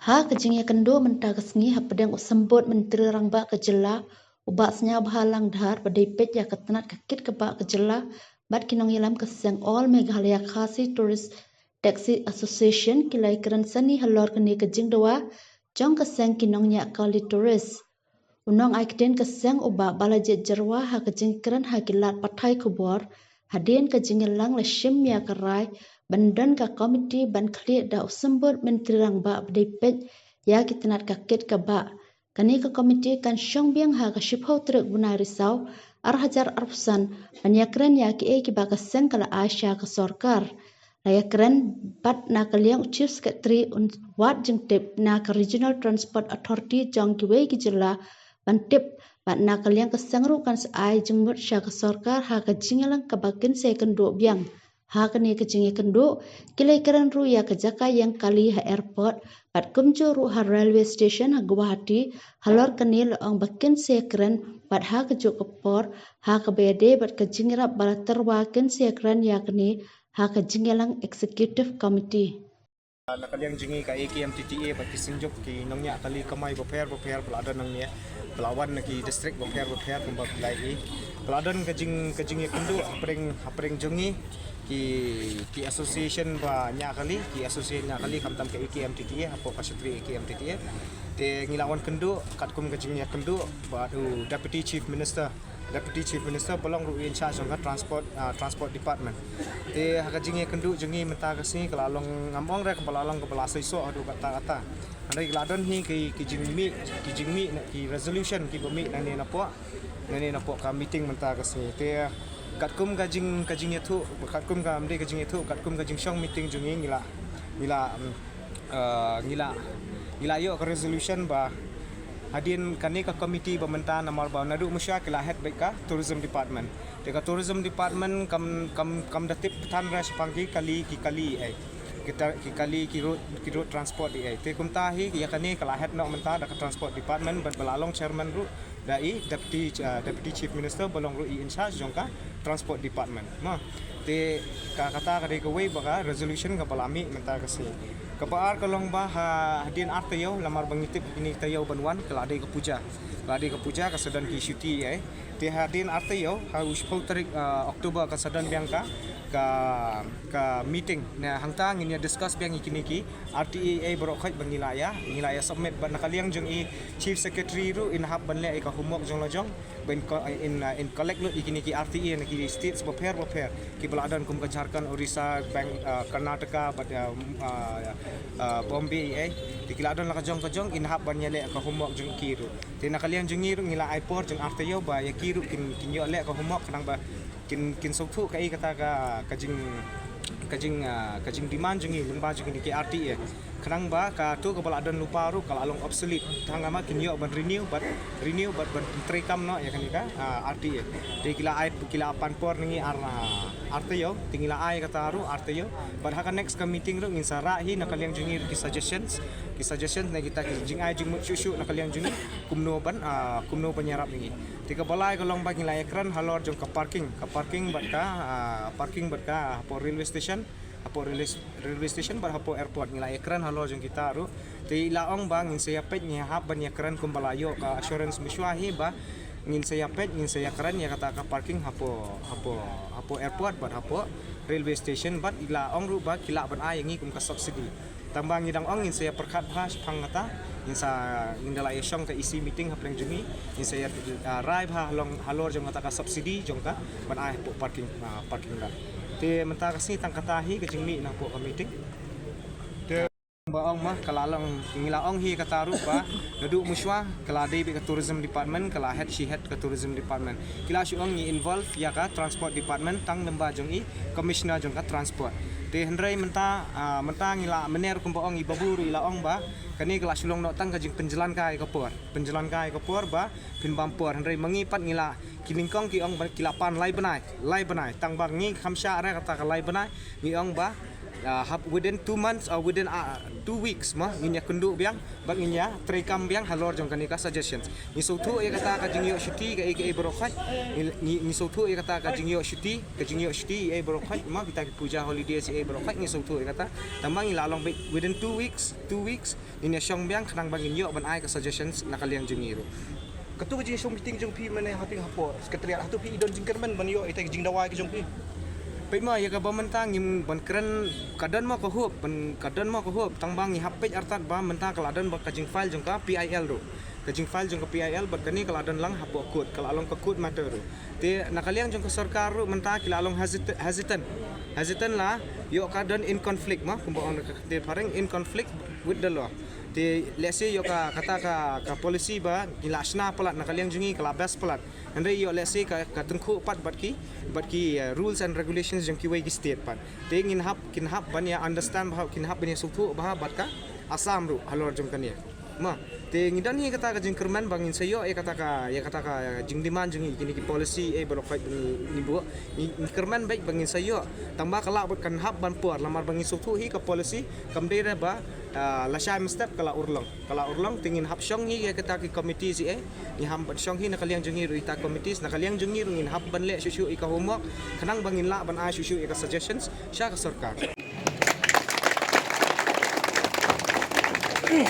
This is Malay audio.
Ha kejingnya kendo mentah kesni ha pedang usembut menteri rangba kejela ubak senya bahalang dhar badipet ya ketenat kakit kebak kejela bat kinong ilam keseng all Meghalaya Khasi Tourist Taxi Association kilai keren seni halor keni kejing doa jong keseng kinong nya kali tourist unong aikden keseng ubak balajet jerwa ha kejing keren ha kilat patai kubor hadien kejing lang leshim ya karai bandan ka komiti ban kli da usembut menteri rangba badipet ya ketenat kakit kebak kani ke komiti kan syong biang ha ka shipho truk bunai risau ar hajar arfusan banya keren ya ki ba keseng kala Aisyah ke sorkar raya keren bat na kaliang chief secretary wat jeng tip na ka regional transport authority jong kiwei ki jela ban tip bat na kaliang keseng ru kan sai jeng mut sya ke sorkar ha ka jingalang ka bakin se kendo biang ha kani ke jingi kendo kilai keren ru ya ke jaka yang kali ha airport bat kumcu ru ha railway station ha Guwahati halor kani loong bakin se keren bat ha ke juk kepor ha ke bede bat ke jingrap bala terwakin se keren ya kani ha ke jingalang executive committee nakaliang jingi ka AKMTTA bagi sinjuk ki nongnya kali kamai beper pelada nongnya pelawan ki distrik beper pembak lai peladan kajing kendu apreng jungi ki association ba nya kali ki association nya kali kamtam ke AKMTTA apo kasutri AKMTTA te ngilawan kendu katkum kajingnya kendu ba deputy chief minister belong ru in charge of transport department te hakajinge kendu jungi menta kasini kelalong ngamong re kebalalong kebalasai so adu kata andai gladon hi ki jingmi ki resolution ki bumi nani napo ka meeting menta kasini te katkum kajing itu katkum ka amde kajing itu katkum kajing syong meeting jungi ngila yo ke resolution ba hadin kani ka komiti pemerintahan namar ba nadu musya kila head beka tourism department deka tourism department kam datip tan ras panggi kali ki road transport ai te kumta hi ya kani kala head no menta da transport department bat balalong chairman ru dai deputy chief minister bolong ru in charge jongka transport department ma te ka kata ka de wei baka resolution ka balami menta kasi kapaar kalong ba hadin artayo lamar bangitip ini tayo banwan kelade ke puja kasadan ki syuti ai te hadin artayo ha uspau tarik Oktober kasadan biangka ka meeting na hangta nginya discuss biang ikiniki RTA berokai bangilaya submit ban nakaliang jong i chief secretary ru in hab banle ka humok jong lojong ben in collect lo ikiniki RTA na ki states beper ki beladan kum ka Jharkhand Orissa bank Karnataka bat Bombay ai dikiladon la ka jong in hab ban le ka humok jong kiru te nakaliang jong iru ngila airport jong RTA ba ya kiru kin yo le ka humok kanang ba kin sofu kai kata ka kajing demand jungi lemba jungi ki RTA kanang ba ka tu ka bala dan lupa ru kala along obsolete thangama kin yo ban renew but trekam no ya kanika RTA de kila panpor ningi RTA tingila ai kata ru RTA but haka next ka meeting ru ngin sara hi nakaliang jungi ki suggestions na kita jing ai jing shushu nakaliang jungi kumno penyarap ningi tika balai kolong ba ngilai ekran halor jong ka parking bat ka po railway station bar hapo airport ngilai ekran halor jong kita ru ti laong ba ngin saya pet nya hab ban ekran kumbalayo ka assurance miswahi ba ngin saya keren ya kata ka parking hapo airport bat hapo railway station bat ilaong ru ba kila ban ayangi kum ka subsidi tambang ngidang ong ngin saya perkat bahas pangata ngin dala yesong ka isi meeting hapreng jungi ngin saya rai ha halor jong kata ka subsidi jong ka ban ay po parking da te menta kasi tang katahi ka jingmi na po ka meeting baong mah kalalong ngilaong hi kataru ba nadu muswa kalade be ka tourism department kala head ka tourism department kila syong ni involve ya ka transport department tang lemba jong i commissioner jong ka transport te hendrai menta ngila mener kum baong i baburu ilaong ba kani kala syulong no tang kajing penjalan kai ka por ba pin bampor hendrai mangipat ngila kilingkong ki ong ba kilapan lai banai tang bang ngi khamsha ra kata ka lai banai ngi ong ba within 2 months or within 2 weeks mah nginya kenduk biang bak nginya trekam biang halor jong kanika suggestions ni sautu ya kata ka jingyo shuti ka eke brokhai ni sautu ya kata ka jingyo shuti e brokhai mah kita puja holiday si e brokhai ni sautu ya kata tambang ilalong within 2 weeks ni syong biang kanang bang ngiyo ban ai ka suggestions nakaliang jingiro Ketua jing song meeting jong pi mana hati hapo sekretariat hatu pi idon jingkerman ban yo ite jing dawai ke jong pi. Pai ma ya ka bamantang ngim ban keren kadan ma ko hup tangbang ni hapej artat ba mentang kaladan ba kajing file jong ka PIL ro kajing file jong ka PIL bat kani kaladan lang hapo kod kala along ka kod matter ro te nakaliang jong ka sarkar ro mentang kila along hesitant lah yo kadan in conflict ma kumbaon ka te pareng in conflict with the law te let's say yo ka kata ka policy ba gilasna palat nakaliang jungi kalabas palat andre yo let's say ka tengku pat bat ki rules and regulations jong ki wei state pat te ngin hap kin hap ban ya understand bah kin hap ban ya suku bah bat ka asam ru halor jong kan ya ma te ngidan ni kata ka jing kerman bangin sayo kata ka jing demand jong kini ki policy berofai ni bu ni kerman baik bangin sayo tambah kala kan hap ban puar lamar bangin suku hi ka policy kamdera ba lasai mestep kala urlong tingin hap syong ni kata ki committee si ni ham syong hi nakaliang jungi ruita committees nakaliang jungi ngin hap ban le shushu ika homework kanang bangin la ban a shushu ika suggestions sya ka sarkar